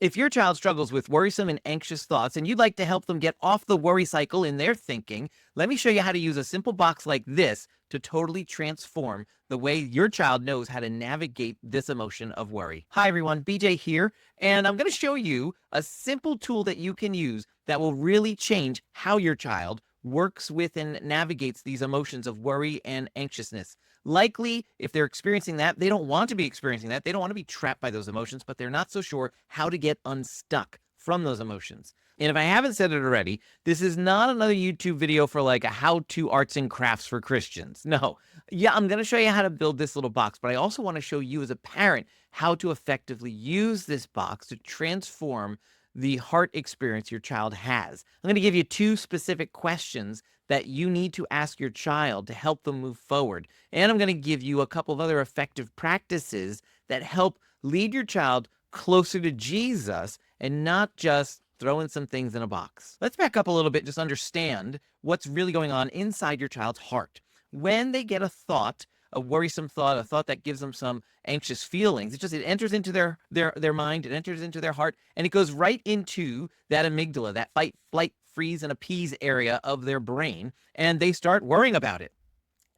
If your child struggles with worrisome and anxious thoughts and you'd like to help them get off the worry cycle in their thinking, let me show you how to use a simple box like this to totally transform the way your child knows how to navigate this emotion of worry. Hi everyone, BJ here, and I'm going to show you a simple tool that you can use that will really change how your child works with and navigates these emotions of worry and anxiousness. Likely, if they're experiencing that, they don't want to be experiencing that. They don't want to be trapped by those emotions, but they're not so sure how to get unstuck from those emotions. And if I haven't said it already, this is not another YouTube video for like a how-to arts and crafts for Christians. No. Yeah, I'm going to show you how to build this little box, but I also want to show you as a parent how to effectively use this box to transform the heart experience your child has. I'm going to give you 2 specific questions that you need to ask your child to help them move forward. And I'm going to give you a couple of other effective practices that help lead your child closer to Jesus and not just throwing some things in a box. Let's back up a little bit, just understand what's really going on inside your child's heart. When they get a thought, a worrisome thought, a thought that gives them some anxious feelings, it enters into their mind, it enters into their heart, and it goes right into that amygdala, that fight, flight, freeze, and appease area of their brain, and they start worrying about it.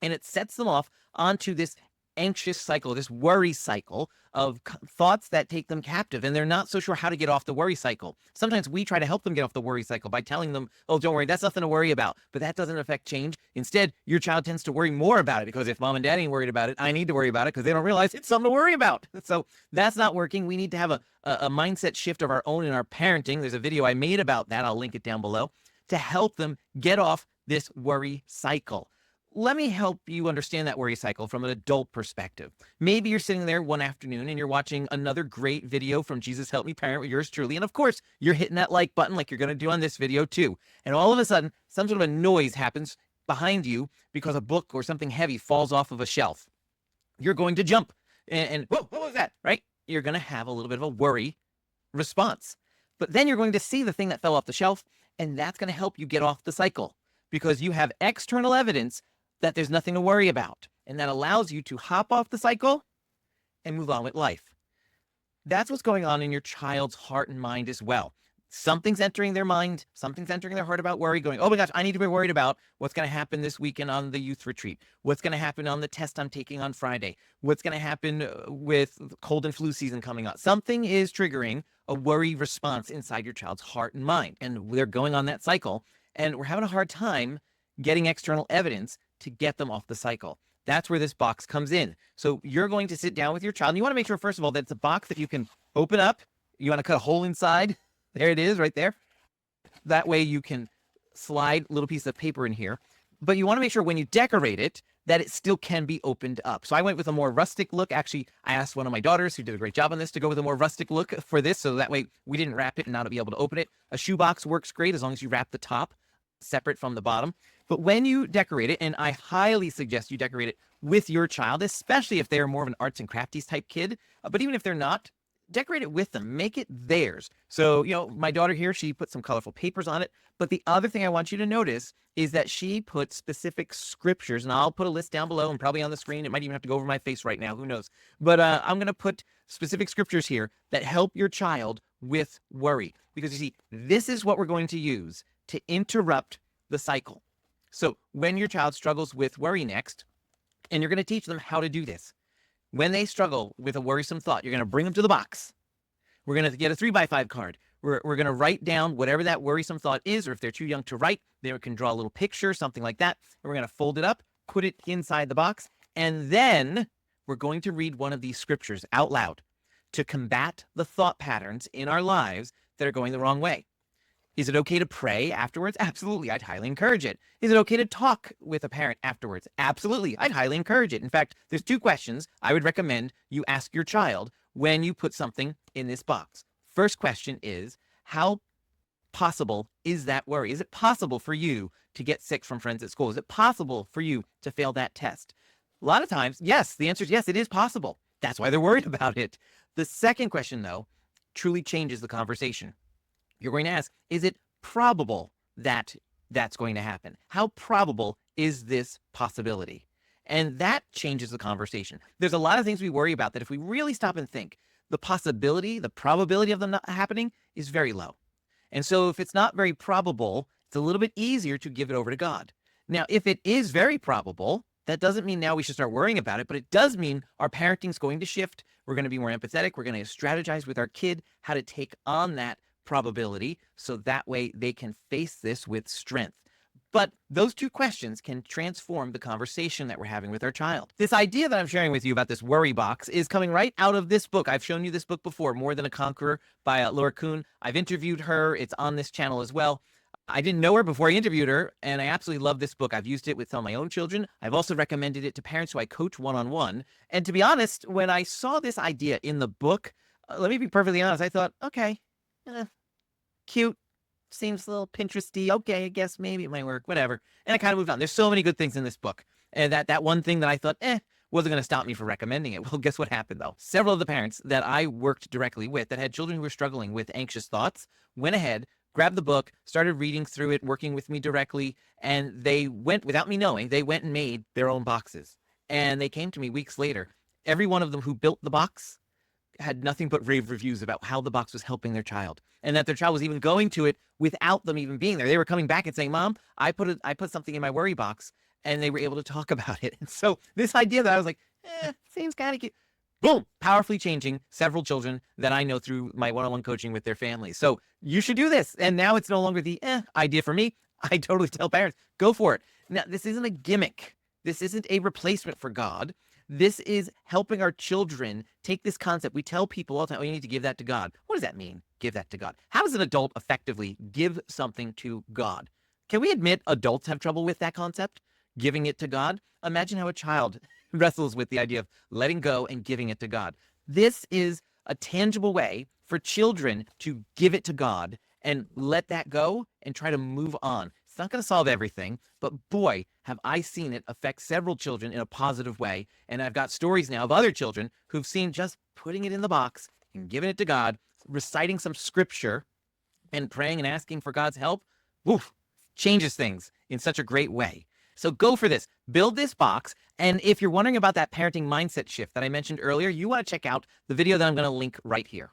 And it sets them off onto this anxious cycle, this worry cycle of thoughts that take them captive, and they're not so sure how to get off the worry cycle. Sometimes we try to help them get off the worry cycle by telling them, oh, don't worry, that's nothing to worry about, but that doesn't affect change. Instead, your child tends to worry more about it because if mom and dad ain't worried about it, I need to worry about it because they don't realize it's something to worry about. So that's not working. We need to have a mindset shift of our own in our parenting. There's a video I made about that. I'll link it down below to help them get off this worry cycle. Let me help you understand that worry cycle from an adult perspective. Maybe you're sitting there one afternoon and you're watching another great video from Jesus Help Me Parent with yours truly. And of course, you're hitting that like button like you're going to do on this video too. And all of a sudden, some sort of a noise happens behind you because a book or something heavy falls off of a shelf. You're going to jump and whoa, what was that, right? You're going to have a little bit of a worry response. But then you're going to see the thing that fell off the shelf, and that's going to help you get off the cycle because you have external evidence that there's nothing to worry about. And that allows you to hop off the cycle and move on with life. That's what's going on in your child's heart and mind as well. Something's entering their mind, something's entering their heart about worry, going, oh my gosh, I need to be worried about what's going to happen this weekend on the youth retreat. What's going to happen on the test I'm taking on Friday? What's going to happen with cold and flu season coming up? Something is triggering a worry response inside your child's heart and mind. And they're going on that cycle. And we're having a hard time getting external evidence to get them off the cycle. That's where this box comes in. So you're going to sit down with your child. And you want to make sure, first of all, that it's a box that you can open up. You want to cut a hole inside. There it is right there. That way you can slide a little piece of paper in here. But you want to make sure when you decorate it, that it still can be opened up. So I went with a more rustic look. Actually, I asked one of my daughters who did a great job on this to go with a more rustic look for this. So that way we didn't wrap it and not be able to open it. A shoebox works great as long as you wrap the top separate from the bottom. But when you decorate it, and I highly suggest you decorate it with your child, especially if they're more of an arts and crafties type kid, but even if they're not, decorate it with them, make it theirs. So, my daughter here, she put some colorful papers on it. But the other thing I want you to notice is that she put specific scriptures, and I'll put a list down below and probably on the screen. It might even have to go over my face right now, who knows? But I'm going to put specific scriptures here that help your child with worry. Because you see, this is what we're going to use to interrupt the cycle. So when your child struggles with worry next, and you're going to teach them how to do this. When they struggle with a worrisome thought, you're going to bring them to the box. We're going to get a 3x5 card. We're going to write down whatever that worrisome thought is, or if they're too young to write, they can draw a little picture, something like that. And we're going to fold it up, put it inside the box, and then we're going to read one of these scriptures out loud to combat the thought patterns in our lives that are going the wrong way. Is it okay to pray afterwards? Absolutely. I'd highly encourage it. Is it okay to talk with a parent afterwards? Absolutely. I'd highly encourage it. In fact, there's 2 questions I would recommend you ask your child when you put something in this box. First question is, how possible is that worry? Is it possible for you to get sick from friends at school? Is it possible for you to fail that test? A lot of times, yes. The answer is yes, it is possible. That's why they're worried about it. The second question, though, truly changes the conversation. You're going to ask, is it probable that that's going to happen? How probable is this possibility? And that changes the conversation. There's a lot of things we worry about that if we really stop and think, the possibility, the probability of them not happening is very low. And so if it's not very probable, it's a little bit easier to give it over to God. Now, if it is very probable, that doesn't mean now we should start worrying about it, but it does mean our parenting is going to shift. We're going to be more empathetic. We're going to strategize with our kid how to take on that probability so that way they can face this with strength. But those two questions can transform the conversation that we're having with our child. This idea that I'm sharing with you about this worry box is coming right out of this book. I've shown you this book before, More Than a Conqueror by Laura Kuhn. I've interviewed her. It's on this channel as well. I didn't know her before I interviewed her, and I absolutely love this book. I've used it with some of my own children. I've also recommended it to parents who I coach one-on-one. And to be honest, when I saw this idea in the book, let me be perfectly honest, I thought, okay, cute. Seems a little Pinteresty. Okay, I guess maybe it might work, whatever. And I kind of moved on. There's so many good things in this book. And that one thing that I thought, wasn't going to stop me from recommending it. Well, guess what happened, though? Several of the parents that I worked directly with that had children who were struggling with anxious thoughts went ahead, grabbed the book, started reading through it, working with me directly, and they went, without me knowing, they went and made their own boxes. And they came to me weeks later. Every one of them who built the box had nothing but rave reviews about how the box was helping their child, and that their child was even going to it without them even being there. They were coming back and saying, Mom, I put something in my worry box, and they were able to talk about it. And so this idea that I was like, seems kind of cute, boom, powerfully changing several children that I know through my one-on-one coaching with their families. So you should do this. And now it's no longer the idea for me. I totally tell parents, go for it. Now, this isn't a gimmick. This isn't a replacement for God. This is helping our children take this concept. We tell people all the time, oh, you need to give that to God. What does that mean? Give that to God. How does an adult effectively give something to God? Can we admit adults have trouble with that concept? Giving it to God? Imagine how a child wrestles with the idea of letting go and giving it to God. This is a tangible way for children to give it to God and let that go and try to move on. It's not going to solve everything, but boy, have I seen it affect several children in a positive way. And I've got stories now of other children who've seen just putting it in the box and giving it to God, reciting some scripture and praying and asking for God's help, changes things in such a great way. So go for this. Build this box. And if you're wondering about that parenting mindset shift that I mentioned earlier, you want to check out the video that I'm going to link right here.